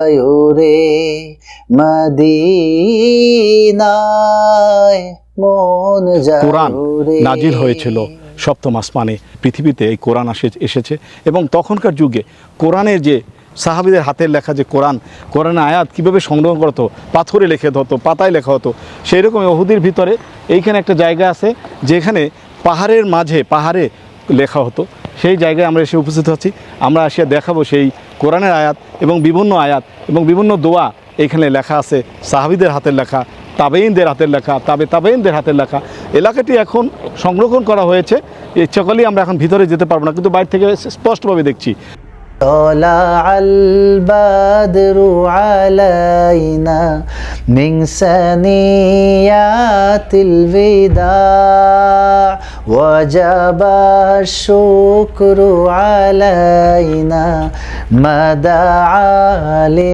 রে মদিনায় মন কোরআন যারে নাজিল হয়েছিল সপ্তম আসমানে। পৃথিবীতে এই কোরআন এসেছে এবং তখনকার যুগে কোরআনের যে সাহাবীদের হাতের লেখা যে কোরআনের আয়াত কীভাবে সংগ্রহ করতো, পাথরে লেখা হতো, পাতায় লেখা হতো। সেই রকম উহুদের ভিতরে এইখানে একটা জায়গা আছে যেখানে পাহাড়ের মাঝে পাহাড়ে লেখা হতো। সেই জায়গায় আমরা এসে উপস্থিত হচ্ছি। আমরা এসে দেখাবো সেই কোরআনের আয়াত এবং বিভিন্ন আয়াত এবং বিভিন্ন দোয়া এইখানে লেখা আছে, সাহাবীদের হাতের লেখা, তাবেঈনদের হাতের লেখা, তাবেঈনদের হাতের লেখা। এলাকাটি এখন সংরক্ষণ করা হয়েছে। ইচ্ছা করলেই আমরা এখন ভিতরে যেতে পারবো না, কিন্তু বাইরে থেকে স্পষ্টভাবে দেখছি। طلع البدر علينا من ثنيات الوداع وجب الشكر علينا ما دعا